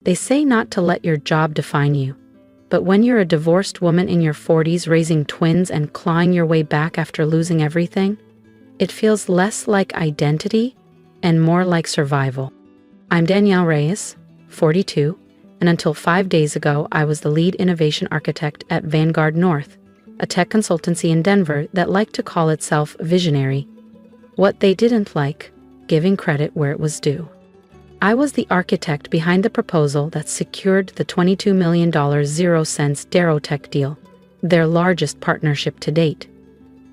They say not to let your job define you. But when you're a divorced woman in your 40s raising twins and clawing your way back after losing everything, it feels less like identity and more like survival. I'm Danielle Reyes, 42, and until 5 days ago, I was the lead innovation architect at Vanguard North, a tech consultancy in Denver that liked to call itself visionary. What they didn't like, giving credit where it was due. I was the architect behind the proposal that secured the $22 million 0-cents Darrowtech deal, their largest partnership to date.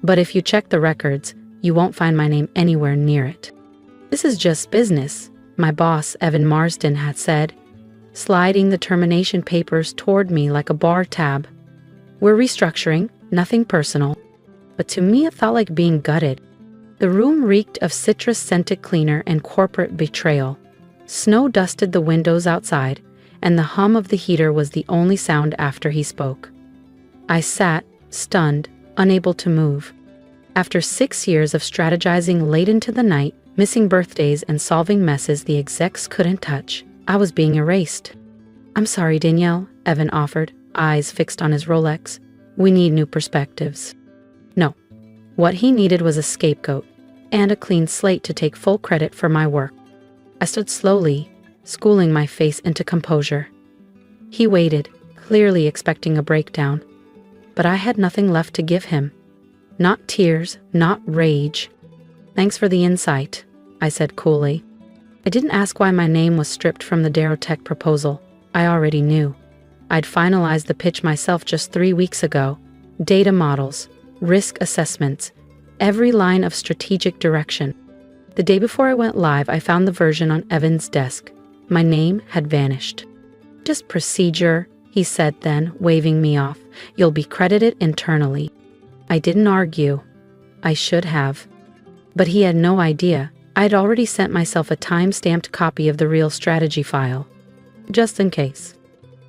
But if you check the records, you won't find my name anywhere near it. This is just business, my boss, Evan Marsden, had said, sliding the termination papers toward me like a bar tab. We're restructuring, nothing personal. But to me it felt like being gutted. The room reeked of citrus-scented cleaner and corporate betrayal. Snow dusted the windows outside, and the hum of the heater was the only sound after he spoke. I sat, stunned, unable to move. After 6 years of strategizing late into the night, missing birthdays and solving messes the execs couldn't touch, I was being erased. "I'm sorry, Danielle," Evan offered, eyes fixed on his Rolex. "We need new perspectives." No. What he needed was a scapegoat and a clean slate to take full credit for my work. I stood slowly, schooling my face into composure. He waited, clearly expecting a breakdown. But I had nothing left to give him. Not tears, not rage. "Thanks for the insight," I said coolly. I didn't ask why my name was stripped from the Darrowtech proposal. I already knew. I'd finalized the pitch myself just 3 weeks ago. Data models, risk assessments, every line of strategic direction. The day before I went live, I found the version on Evan's desk. My name had vanished. "Just procedure," he said then, waving me off. "You'll be credited internally." I didn't argue. I should have. But he had no idea. I'd already sent myself a time-stamped copy of the real strategy file. Just in case.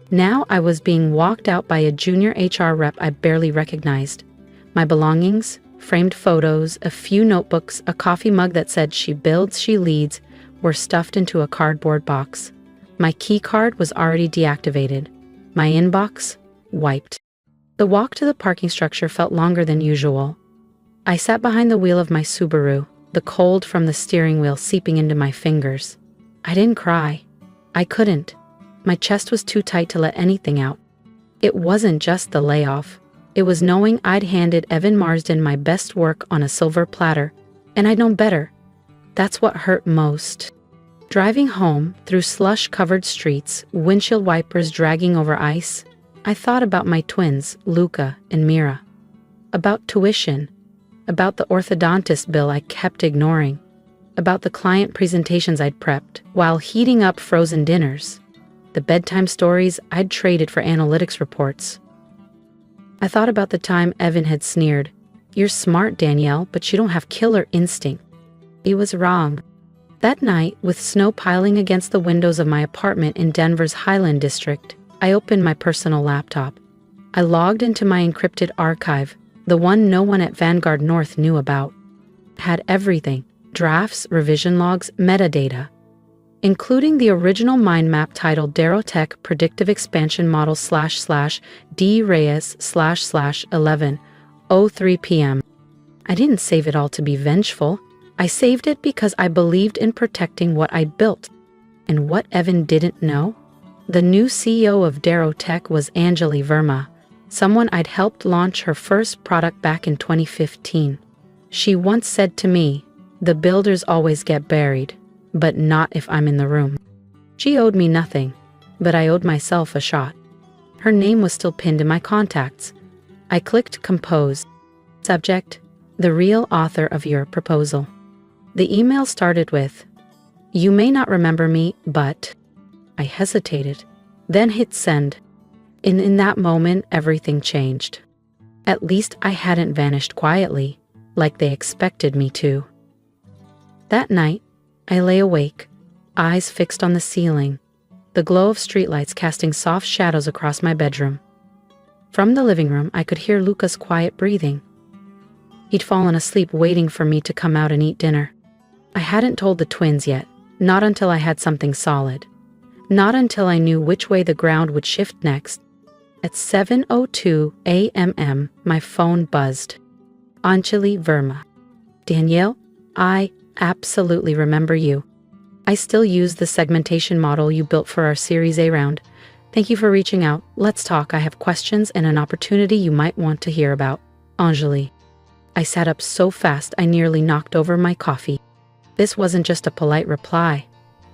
Now I was being walked out by a junior HR rep I barely recognized. My belongings, framed photos, a few notebooks, a coffee mug that said "She builds, she leads," were stuffed into a cardboard box. My key card was already deactivated. My inbox, wiped. The walk to the parking structure felt longer than usual. I sat behind the wheel of my Subaru, the cold from the steering wheel seeping into my fingers. I didn't cry. I couldn't. My chest was too tight to let anything out. It wasn't just the layoff. It was knowing I'd handed Evan Marsden my best work on a silver platter, and I'd known better. That's what hurt most. Driving home, through slush-covered streets, windshield wipers dragging over ice, I thought about my twins, Luca and Mira. About tuition. About the orthodontist bill I kept ignoring. About the client presentations I'd prepped while heating up frozen dinners. The bedtime stories I'd traded for analytics reports. I thought about the time Evan had sneered, "You're smart, Danielle, but you don't have killer instinct." He was wrong. That night, with snow piling against the windows of my apartment in Denver's Highland District, I opened my personal laptop. I logged into my encrypted archive, the one no one at Vanguard North knew about. It had everything: drafts, revision logs, metadata, including the original mind map titled Darrowtech Predictive Expansion Model //D Reyes //11:03 p.m. I didn't save it all to be vengeful. I saved it because I believed in protecting what I built. And what Evan didn't know? The new CEO of Darrowtech was Anjali Verma, someone I'd helped launch her first product back in 2015. She once said to me, "The builders always get buried, but not if I'm in the room." She owed me nothing, but I owed myself a shot. Her name was still pinned in my contacts. I clicked compose. Subject: the real author of your proposal. The email started with, "You may not remember me, but..." I hesitated, then hit send. In that moment, everything changed. At least I hadn't vanished quietly, like they expected me to. That night, I lay awake, eyes fixed on the ceiling, the glow of streetlights casting soft shadows across my bedroom. From the living room, I could hear Luca's quiet breathing. He'd fallen asleep waiting for me to come out and eat dinner. I hadn't told the twins yet, not until I had something solid. Not until I knew which way the ground would shift next. At 7:02 a.m., my phone buzzed. Anjali Verma. Danielle, I absolutely remember you. I still use the segmentation model you built for our Series A round. Thank you for reaching out. Let's talk. I have questions and an opportunity you might want to hear about. Anjali. I sat up so fast I nearly knocked over my coffee. This wasn't just a polite reply.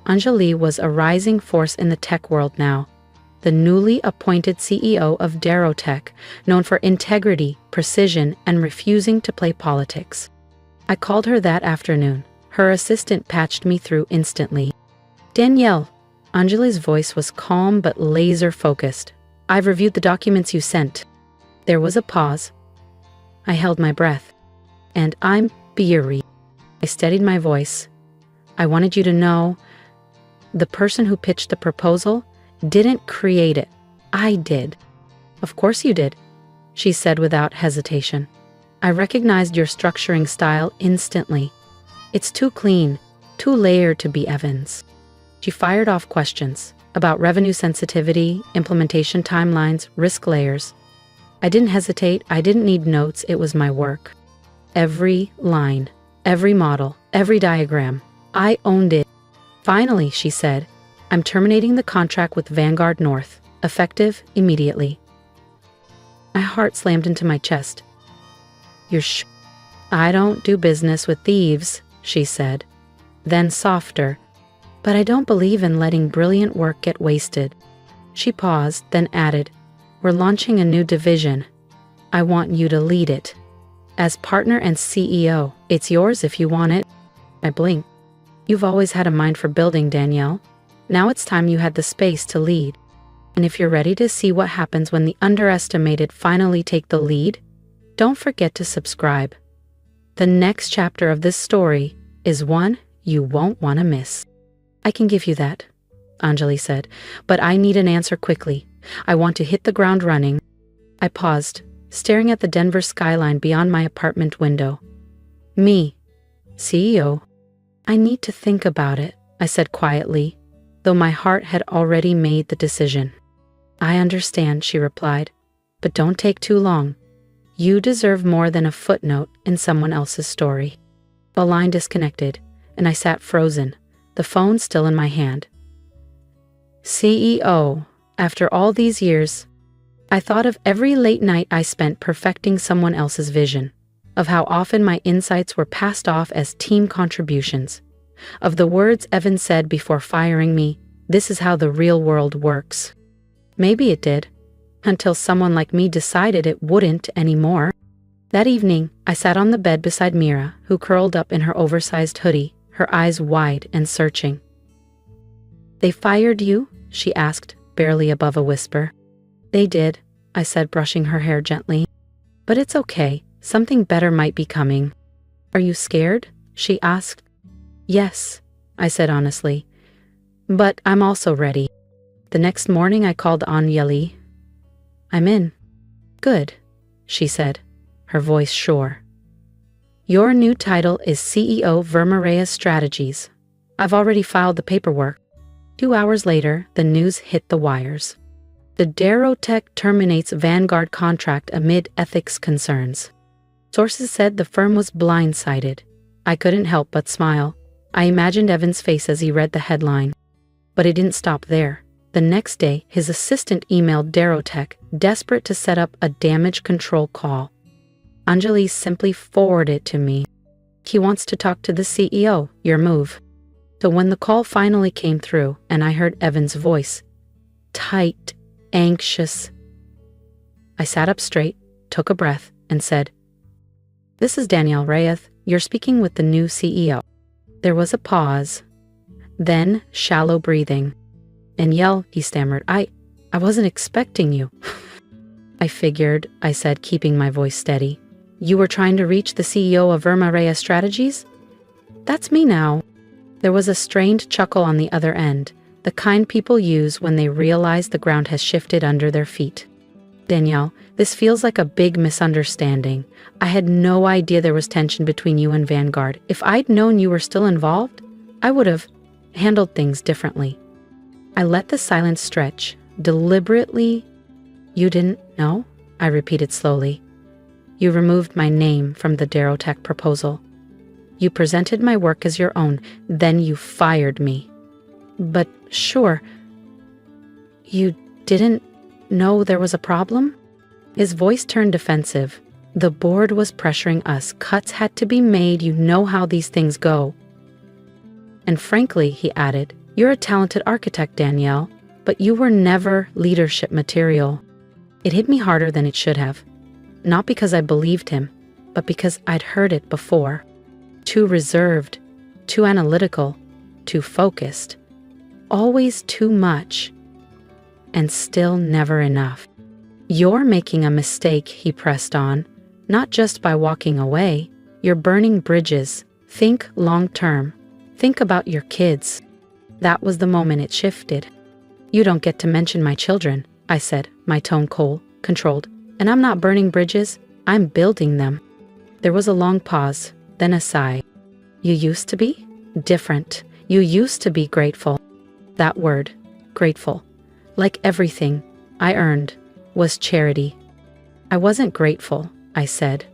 Anjali was a rising force in the tech world now. The newly appointed CEO of Darrowtech, known for integrity, precision, and refusing to play politics. I called her that afternoon. Her assistant patched me through instantly. Danielle. Anjali's voice was calm but laser-focused. I've reviewed the documents you sent. There was a pause. I held my breath. And I'm beery. I steadied my voice. I wanted you to know, the person who pitched the proposal didn't create it. I did. Of course you did, she said without hesitation. I recognized your structuring style instantly. It's too clean, too layered to be Evans. She fired off questions about revenue sensitivity, implementation timelines, risk layers. I didn't hesitate. I didn't need notes. It was my work. Every line, every model, every diagram. I owned it. Finally, she said, I'm terminating the contract with Vanguard North, effective immediately. My heart slammed into my chest. You're I don't do business with thieves, she said. Then softer, but I don't believe in letting brilliant work get wasted. She paused, then added, we're launching a new division. I want you to lead it. As partner and CEO, it's yours if you want it. I blinked. You've always had a mind for building, Danielle. Now it's time you had the space to lead. And if you're ready to see what happens when the underestimated finally take the lead, don't forget to subscribe. The next chapter of this story is one you won't want to miss. I can give you that, Anjali said, but I need an answer quickly. I want to hit the ground running. I paused, staring at the Denver skyline beyond my apartment window. Me, CEO. I need to think about it, I said quietly, though my heart had already made the decision. I understand, she replied, but don't take too long. You deserve more than a footnote in someone else's story. The line disconnected, and I sat frozen, the phone still in my hand. CEO, after all these years, I thought of every late night I spent perfecting someone else's vision, of how often my insights were passed off as team contributions, of the words Evan said before firing me, this is how the real world works. Maybe it did, until someone like me decided it wouldn't anymore. That evening, I sat on the bed beside Mira, who curled up in her oversized hoodie, her eyes wide and searching. They fired you? She asked, barely above a whisper. They did, I said, brushing her hair gently. But it's okay, something better might be coming. Are you scared? She asked. Yes, I said honestly. But I'm also ready. The next morning I called Anjali. I'm in. Good, she said, her voice sure. Your new title is CEO Vermerized Strategies. I've already filed the paperwork. 2 hours later, the news hit the wires. The Darrowtech terminates Vanguard contract amid ethics concerns. Sources said the firm was blindsided. I couldn't help but smile. I imagined Evan's face as he read the headline. But it didn't stop there. The next day, his assistant emailed Darrowtech, desperate to set up a damage control call. Anjali simply forwarded it to me. He wants to talk to the CEO, your move. So when the call finally came through and I heard Evan's voice, tight, anxious, I sat up straight, took a breath, and said, This is Danielle Reyes. You're speaking with the new CEO. There was a pause, then shallow breathing. Danielle, he stammered, I wasn't expecting you. I figured, I said, keeping my voice steady. You were trying to reach the CEO of Vermerized Strategies? That's me now. There was a strained chuckle on the other end, the kind people use when they realize the ground has shifted under their feet. Danielle, this feels like a big misunderstanding. I had no idea there was tension between you and Vanguard. If I'd known you were still involved, I would have handled things differently. I let the silence stretch, deliberately. You didn't know? I repeated slowly. You removed my name from the Darrowtech proposal. You presented my work as your own, then you fired me. But sure, you didn't know there was a problem? His voice turned defensive. The board was pressuring us. Cuts had to be made. You know how these things go. And frankly, he added, you're a talented architect, Danielle, but you were never leadership material. It hit me harder than it should have. Not because I believed him, but because I'd heard it before. Too reserved, too analytical, too focused. Always too much. And still never enough. You're making a mistake, he pressed on. Not just by walking away. You're burning bridges. Think long term. Think about your kids. That was the moment it shifted. You don't get to mention my children, I said, my tone cold, controlled. And I'm not burning bridges, I'm building them. There was a long pause, then a sigh. You used to be? Different. You used to be grateful. That word, grateful, like everything I earned, was charity. I wasn't grateful, I said.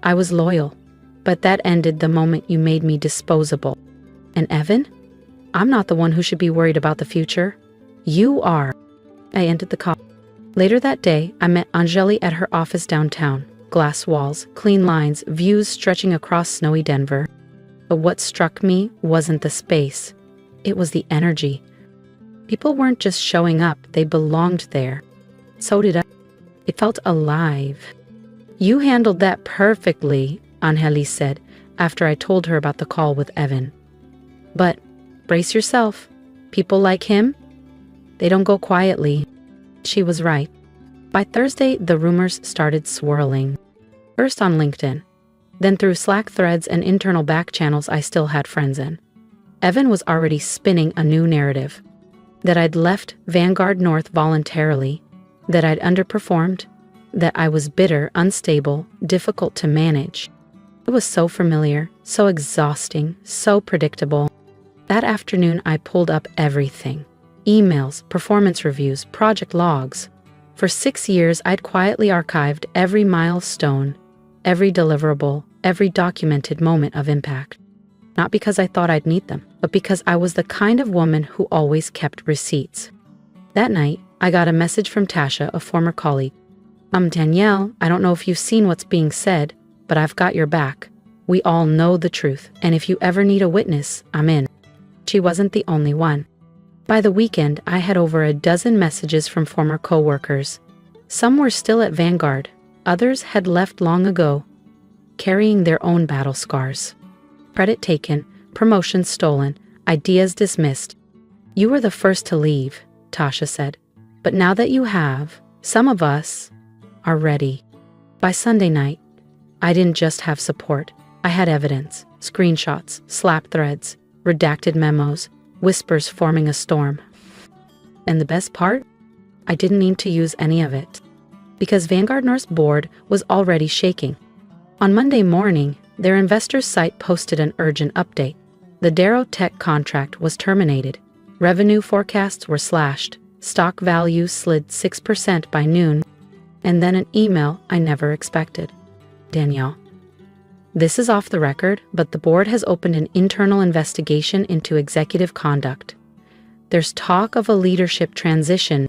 I was loyal. But that ended the moment you made me disposable. And Evan? I'm not the one who should be worried about the future. You are. I ended the call. Later that day, I met Anjali at her office downtown. Glass walls, clean lines, views stretching across snowy Denver. But what struck me wasn't the space. It was the energy. People weren't just showing up, they belonged there. So did I. It felt alive. You handled that perfectly, Anjali said, after I told her about the call with Evan. But brace yourself. People like him, they don't go quietly. She was right. By Thursday, the rumors started swirling. First on LinkedIn, then through Slack threads and internal back channels I still had friends in. Evan was already spinning a new narrative. That I'd left Vanguard North voluntarily, that I'd underperformed, that I was bitter, unstable, difficult to manage. It was so familiar, so exhausting, so predictable. That afternoon, I pulled up everything. Emails, performance reviews, project logs. For 6 years, I'd quietly archived every milestone, every deliverable, every documented moment of impact. Not because I thought I'd need them, but because I was the kind of woman who always kept receipts. That night, I got a message from Tasha, a former colleague. Danielle, I don't know if you've seen what's being said, but I've got your back. We all know the truth, and if you ever need a witness, I'm in. She wasn't the only one. By the weekend, I had over a dozen messages from former coworkers. Some were still at Vanguard, others had left long ago, carrying their own battle scars. Credit taken, promotions stolen, ideas dismissed. You were the first to leave, Tasha said. But now that you have, some of us are ready. By Sunday night, I didn't just have support. I had evidence, screenshots, Slack threads, redacted memos, whispers forming a storm. And the best part? I didn't need to use any of it. Because Vanguard North's board was already shaking. On Monday morning, their investor site posted an urgent update. The Darrowtech contract was terminated. Revenue forecasts were slashed. Stock values slid 6% by noon. And then an email I never expected. Danielle, this is off the record, but the board has opened an internal investigation into executive conduct. There's talk of a leadership transition.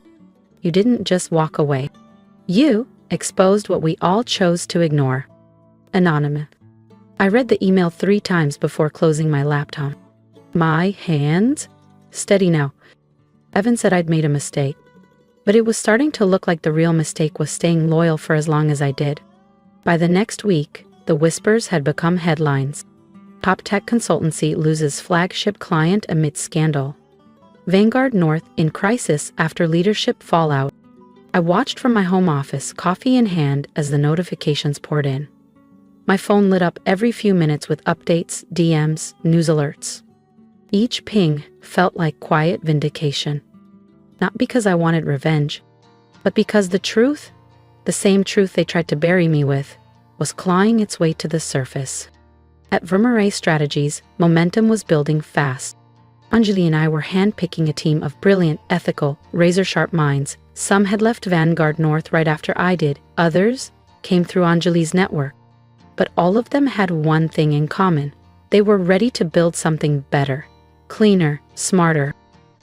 You didn't just walk away. You exposed what we all chose to ignore. Anonymous. I read the email 3 times before closing my laptop. My hands? Steady now. Evan said I'd made a mistake. But it was starting to look like the real mistake was staying loyal for as long as I did. By the next week, the whispers had become headlines. Top tech consultancy loses flagship client amid scandal. Vanguard North in crisis after leadership fallout. I watched from my home office, coffee in hand, as the notifications poured in. My phone lit up every few minutes with updates, DMs, news alerts. Each ping felt like quiet vindication. Not because I wanted revenge, but because the truth, the same truth they tried to bury me with, was clawing its way to the surface. At Mesmerized Strategies, momentum was building fast. Anjali and I were handpicking a team of brilliant, ethical, razor-sharp minds. Some had left Vanguard North right after I did. Others came through Anjali's network. But all of them had one thing in common. They were ready to build something better, cleaner, smarter.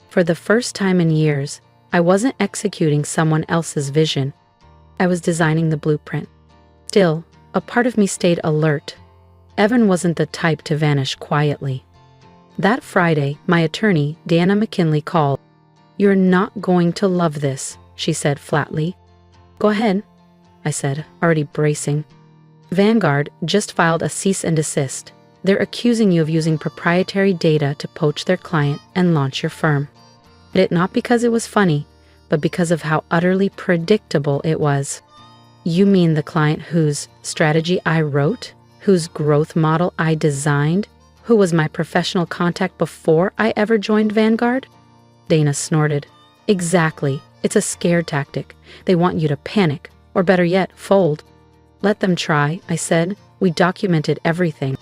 For the first time in years, I wasn't executing someone else's vision. I was designing the blueprint. Still, a part of me stayed alert. Evan wasn't the type to vanish quietly. That Friday, my attorney, Dana McKinley, called. "You're not going to love this," she said flatly. "Go ahead," I said, already bracing. "Vanguard just filed a cease and desist. They're accusing you of using proprietary data to poach their client and launch your firm." I did it not because it was funny, but because of how utterly predictable it was. "You mean the client whose strategy I wrote, whose growth model I designed, who was my professional contact before I ever joined Vanguard?" Dana snorted. "Exactly. It's a scare tactic. They want you to panic, or better yet, fold." "Let them try," I said. "We documented everything."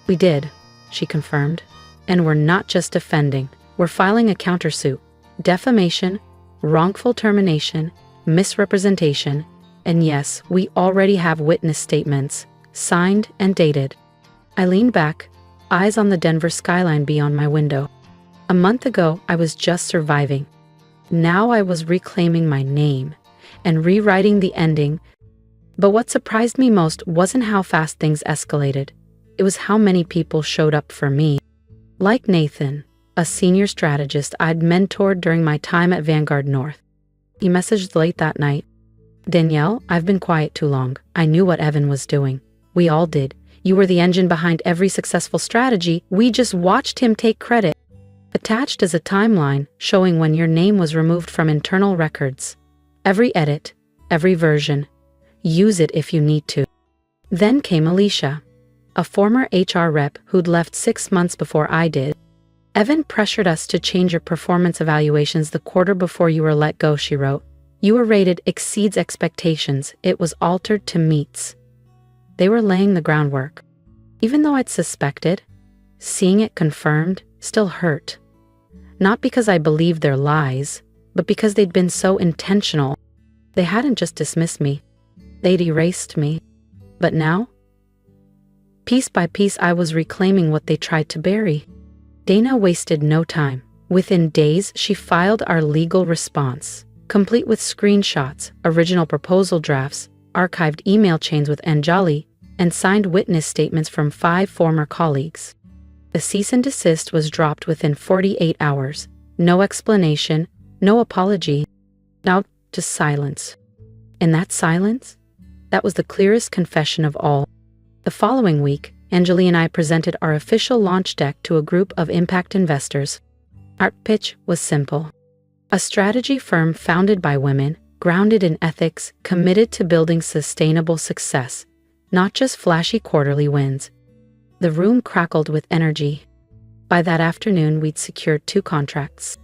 "We did," she confirmed. "And we're not just defending. We're filing a countersuit. Defamation, wrongful termination, misrepresentation, and yes, we already have witness statements, signed and dated." I leaned back, eyes on the Denver skyline beyond my window. A month ago, I was just surviving. Now I was reclaiming my name and rewriting the ending. But what surprised me most wasn't how fast things escalated. It was how many people showed up for me. Like Nathan, a senior strategist I'd mentored during my time at Vanguard North. He messaged late that night. "Danielle, I've been quiet too long. I knew what Evan was doing. We all did. You were the engine behind every successful strategy. We just watched him take credit." Attached is a timeline showing when your name was removed from internal records. Every edit, every version. Use it if you need to. Then came Alicia, a former HR rep who'd left 6 months before I did. "Evan pressured us to change your performance evaluations the quarter before you were let go," she wrote. "You were rated exceeds expectations. It was altered to meets." They were laying the groundwork. Even though I'd suspected, seeing it confirmed still hurt. Not because I believed their lies, but because they'd been so intentional. They hadn't just dismissed me. They'd erased me. But now, piece by piece, I was reclaiming what they tried to bury. Dana wasted no time. Within days, she filed our legal response, complete with screenshots, original proposal drafts, archived email chains with Anjali, and signed witness statements from 5 former colleagues. The cease and desist was dropped within 48 hours. No explanation, no apology. Now, just silence. And that silence? That was the clearest confession of all. The following week, Anjali and I presented our official launch deck to a group of impact investors. Our pitch was simple. A strategy firm founded by women, grounded in ethics, committed to building sustainable success, not just flashy quarterly wins. The room crackled with energy. By that afternoon, we'd secured 2 contracts.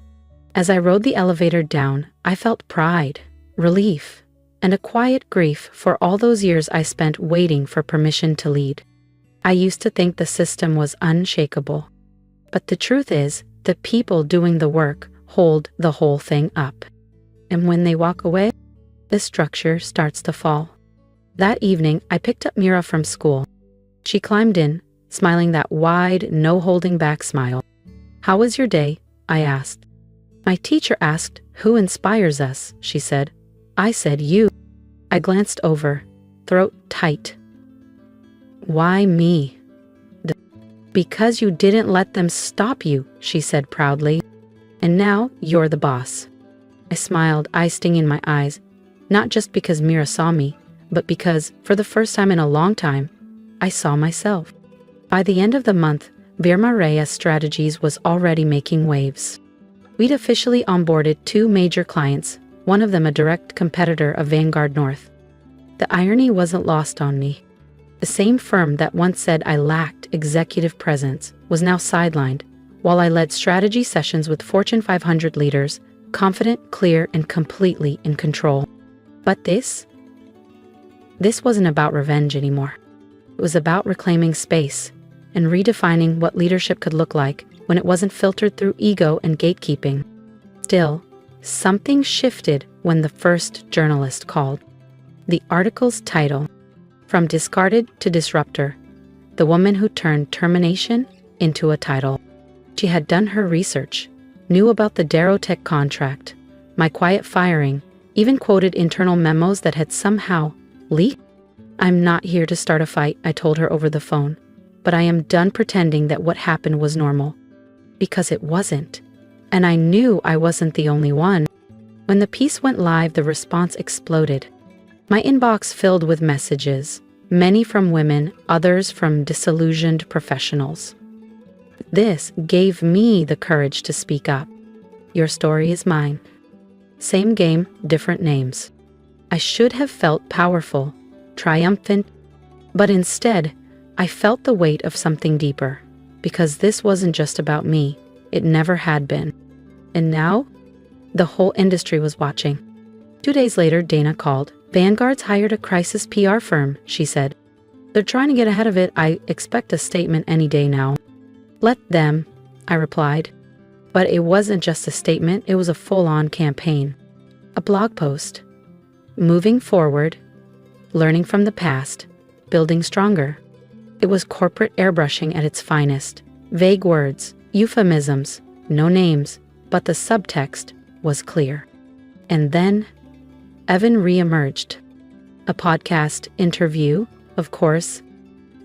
As I rode the elevator down, I felt pride, relief, and a quiet grief for all those years I spent waiting for permission to lead. I used to think the system was unshakable. But the truth is, the people doing the work hold the whole thing up. And when they walk away, the structure starts to fall. That evening, I picked up Mira from school. She climbed in, smiling that wide, no-holding-back smile. "How was your day?" I asked. "My teacher asked, 'Who inspires us?'" she said. I said, "You." I glanced over, throat tight. "Why me?" "Because you didn't let them stop you," she said proudly. "And now you're the boss." I smiled, eye stinging in my eyes, not just because Mira saw me, but because, for the first time in a long time, I saw myself. By the end of the month, Virmareya Strategies was already making waves. We'd officially onboarded 2 major clients, one of them a direct competitor of Vanguard North. The irony wasn't lost on me. The same firm that once said I lacked executive presence was now sidelined, while I led strategy sessions with Fortune 500 leaders, confident, clear, and completely in control. But this wasn't about revenge anymore. It was about reclaiming space and redefining what leadership could look like when it wasn't filtered through ego and gatekeeping. Still, something shifted when the first journalist called. The article's title, From Discarded to Disruptor, the woman who turned termination into a title. She had done her research, knew about the Darrowtech contract, my quiet firing, even quoted internal memos that had somehow leaked. "I'm not here to start a fight," I told her over the phone, "but I am done pretending that what happened was normal." Because it wasn't. And I knew I wasn't the only one. When the piece went live, the response exploded. My inbox filled with messages, many from women, others from disillusioned professionals. This gave me the courage to speak up. Your story is mine. Same game, different names. I should have felt powerful, triumphant, but instead, I felt the weight of something deeper, because this wasn't just about me. It never had been. And now, the whole industry was watching. 2 days later, Dana called. "Vanguard's hired a crisis PR firm," she said. "They're trying to get ahead of it. I expect a statement any day now." "Let them," I replied. But it wasn't just a statement, it was a full-on campaign. A blog post. Moving forward, learning from the past, building stronger. It was corporate airbrushing at its finest. Vague words, euphemisms, no names, but the subtext was clear. And then, Evan re-emerged. A podcast interview, of course.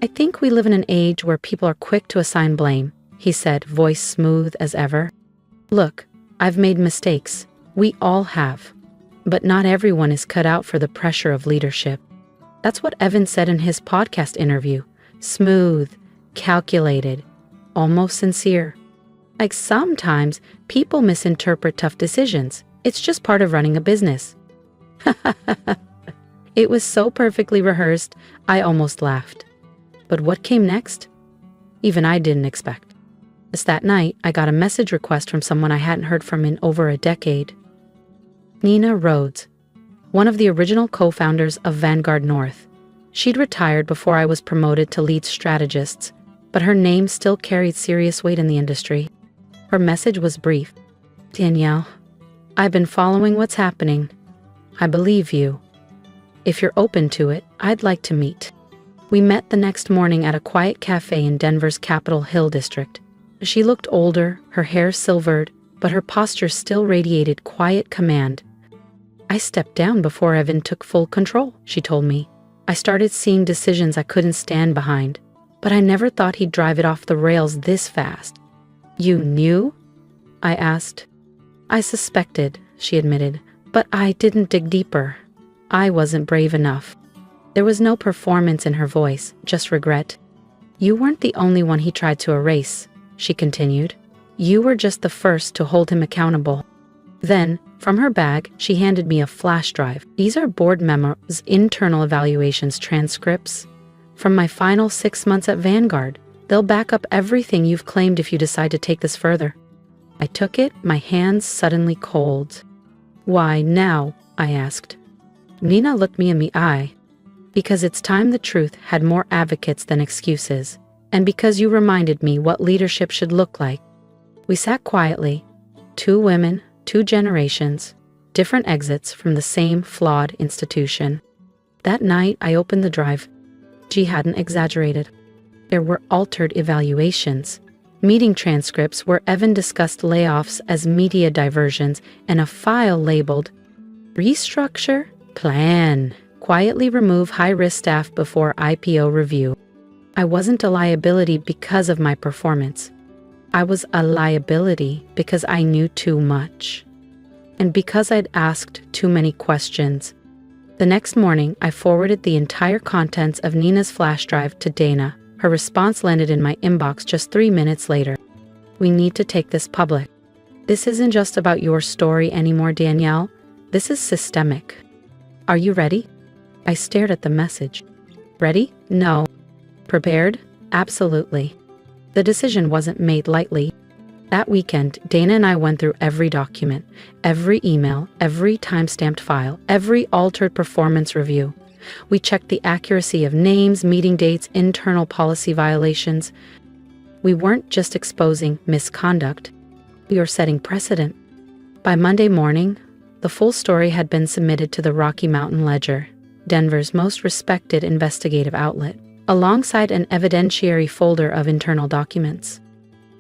"I think we live in an age where people are quick to assign blame," he said, voice smooth as ever. "Look, I've made mistakes. We all have. But not everyone is cut out for the pressure of leadership." That's what Evan said in his podcast interview. Smooth, calculated, almost sincere. Like sometimes people misinterpret tough decisions. It's just part of running a business. It was so perfectly rehearsed, I almost laughed. But what came next? Even I didn't expect. Just that night, I got a message request from someone I hadn't heard from in over a decade. Nina Rhodes, one of the original co-founders of Vanguard North. She'd retired before I was promoted to lead strategist, but her name still carried serious weight in the industry. Her message was brief. "Danielle, I've been following what's happening. I believe you. If you're open to it, I'd like to meet." We met the next morning at a quiet cafe in Denver's Capitol Hill district. She looked older, her hair silvered, but her posture still radiated quiet command. "I stepped down before Evan took full control," she told me. "I started seeing decisions I couldn't stand behind, but I never thought he'd drive it off the rails this fast." "You knew?" I asked. "I suspected," she admitted, "but I didn't dig deeper. I wasn't brave enough." There was no performance in her voice, just regret. "You weren't the only one he tried to erase," she continued. "You were just the first to hold him accountable." Then, from her bag, she handed me a flash drive. "These are board memos, internal evaluations, transcripts from my final 6 months at Vanguard. They'll back up everything you've claimed if you decide to take this further." I took it, my hands suddenly cold. "Why now?" I asked. Nina looked me in the eye. "Because it's time the truth had more advocates than excuses, and because you reminded me what leadership should look like." We sat quietly, 2 women, 2 generations, different exits from the same flawed institution. That night, I opened the drive. She hadn't exaggerated. There were altered evaluations, meeting transcripts where Evan discussed layoffs as media diversions, and a file labeled "Restructure Plan. Quietly remove high-risk staff before IPO review." I wasn't a liability because of my performance. I was a liability because I knew too much. And because I'd asked too many questions. The next morning, I forwarded the entire contents of Nina's flash drive to Dana. Her response landed in my inbox just 3 minutes later. "We need to take this public. This isn't just about your story anymore, Danielle. This is systemic. Are you ready?" I stared at the message. Ready? No. Prepared? Absolutely. The decision wasn't made lightly. That weekend, Dana and I went through every document, every email, every time-stamped file, every altered performance review. We checked the accuracy of names, meeting dates, internal policy violations. We weren't just exposing misconduct, we were setting precedent. By Monday morning, the full story had been submitted to the Rocky Mountain Ledger, Denver's most respected investigative outlet, alongside an evidentiary folder of internal documents.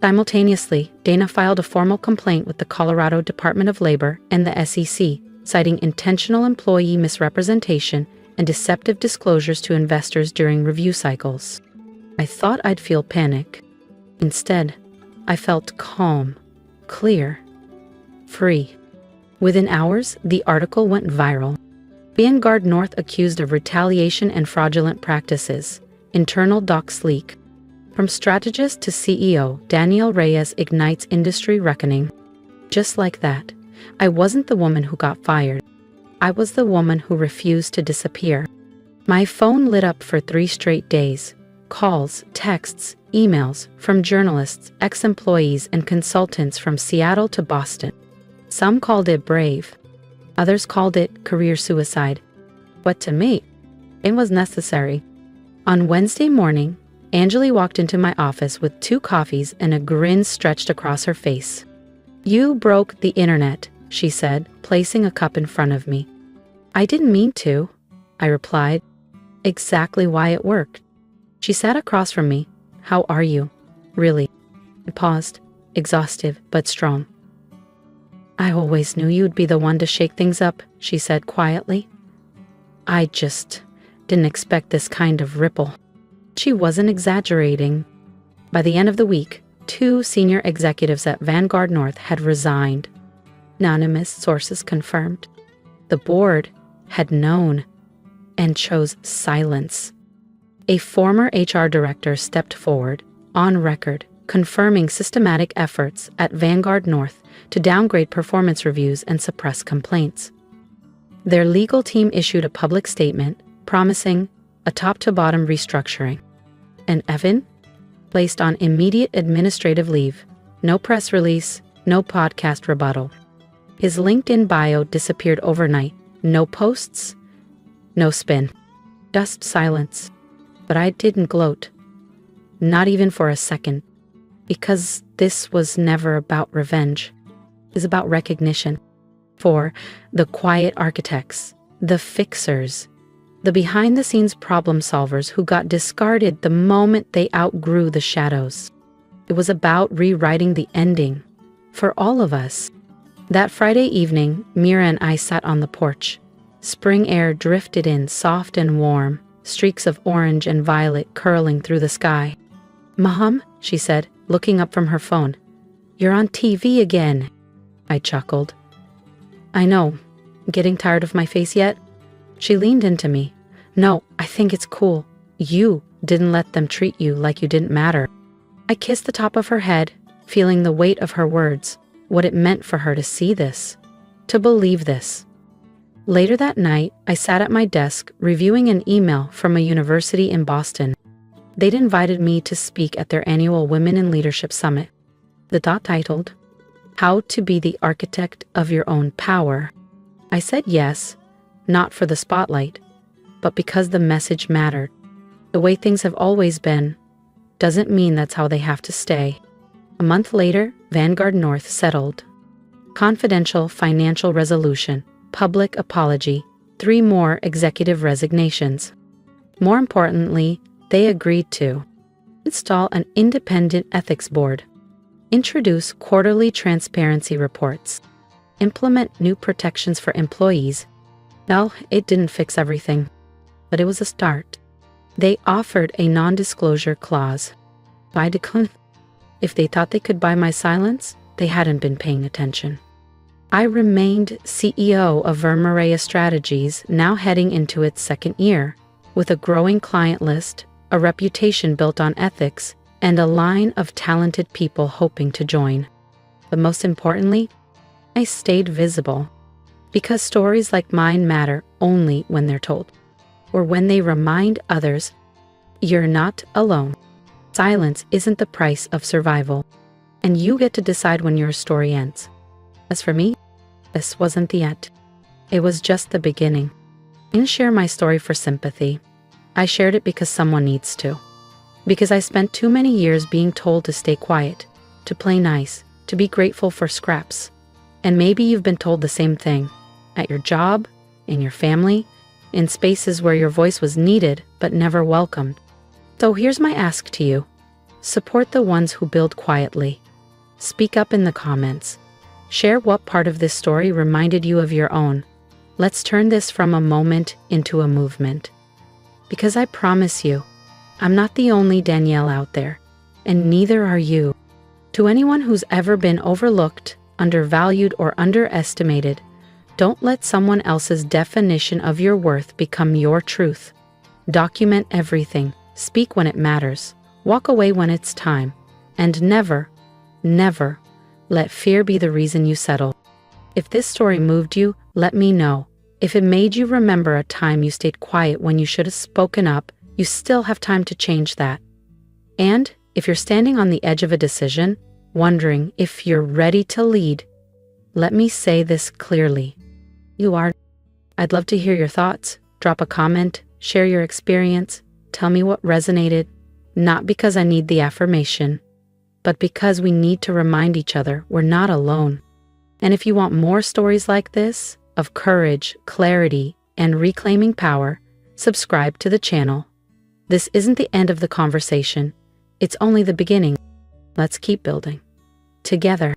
Simultaneously, Dana filed a formal complaint with the Colorado Department of Labor and the SEC, citing intentional employee misrepresentation and deceptive disclosures to investors during review cycles. I thought I'd feel panic. Instead, I felt calm, clear, free. Within hours, the article went viral. Vanguard North accused of retaliation and fraudulent practices. Internal docs leak. From strategist to CEO, Daniel Reyes ignites industry reckoning. Just like that, I wasn't the woman who got fired. I was the woman who refused to disappear. My phone lit up for 3 straight days. Calls, texts, emails from journalists, ex-employees, and consultants from Seattle to Boston. Some called it brave. Others called it career suicide. But to me, it was necessary. On Wednesday morning, Anjali walked into my office with 2 coffees and a grin stretched across her face. "You broke the internet," she said, placing a cup in front of me. "I didn't mean to," I replied. "Exactly why it worked." She sat across from me. "How are you? Really?" I paused, exhaustive but strong. "I always knew you'd be the one to shake things up," she said quietly. "I just didn't expect this kind of ripple." She wasn't exaggerating. By the end of the week, 2 senior executives at Vanguard North had resigned. Anonymous sources confirmed. The board had known and chose silence. A former HR director stepped forward, on record, confirming systematic efforts at Vanguard North to downgrade performance reviews and suppress complaints. Their legal team issued a public statement promising a top-to-bottom restructuring. And Evan, placed on immediate administrative leave, no press release, no podcast rebuttal. His LinkedIn bio disappeared overnight. No posts, no spin, just silence. But I didn't gloat, not even for a second, because this was never about revenge. It was about recognition. For the quiet architects, the fixers, the behind-the-scenes problem solvers who got discarded the moment they outgrew the shadows. It was about rewriting the ending for all of us. That Friday evening, Mira and I sat on the porch. Spring air drifted in, soft and warm, streaks of orange and violet curling through the sky. "Mom," she said, looking up from her phone. "You're on TV again." I chuckled. "I know. Getting tired of my face yet?" She leaned into me. "No, I think it's cool. You didn't let them treat you like you didn't matter." I kissed the top of her head, feeling the weight of her words, what it meant for her to see this, to believe this. Later that night, I sat at my desk reviewing an email from a university in Boston. They'd invited me to speak at their annual Women in Leadership Summit. The talk titled, "How to Be the Architect of Your Own Power." I said yes, not for the spotlight, but because the message mattered. The way things have always been doesn't mean that's how they have to stay. A month later, Vanguard North settled. Confidential financial resolution, public apology, 3 more executive resignations. More importantly, they agreed to install an independent ethics board, introduce quarterly transparency reports, implement new protections for employees. Well, it didn't fix everything, but it was a start. They offered a non-disclosure clause. I declined. If they thought they could buy my silence, they hadn't been paying attention. I remained CEO of Vermerized Strategies, now heading into its 2nd year, with a growing client list, a reputation built on ethics, and a line of talented people hoping to join. But most importantly, I stayed visible. Because stories like mine matter only when they're told, or when they remind others, you're not alone. Silence isn't the price of survival, and you get to decide when your story ends. As for me, this wasn't the end. It was just the beginning. I didn't share my story for sympathy. I shared it because someone needs to. Because I spent too many years being told to stay quiet, to play nice, to be grateful for scraps. And maybe you've been told the same thing at your job, in your family, in spaces where your voice was needed but never welcomed. So here's my ask to you. Support the ones who build quietly. Speak up in the comments. Share what part of this story reminded you of your own. Let's turn this from a moment into a movement. Because I promise you, I'm not the only Danielle out there, and neither are you. To anyone who's ever been overlooked, undervalued, or underestimated, don't let someone else's definition of your worth become your truth. Document everything, speak when it matters, walk away when it's time, and never, never let fear be the reason you settle. If this story moved you, let me know. If it made you remember a time you stayed quiet when you should have spoken up, you still have time to change that. And if you're standing on the edge of a decision, wondering if you're ready to lead, let me say this clearly. You are. I'd love to hear your thoughts. Drop a comment, share your experience, tell me what resonated, not because I need the affirmation, but because we need to remind each other we're not alone. And if you want more stories like this, of courage, clarity, and reclaiming power, subscribe to the channel. This isn't the end of the conversation. It's only the beginning. Let's keep building together.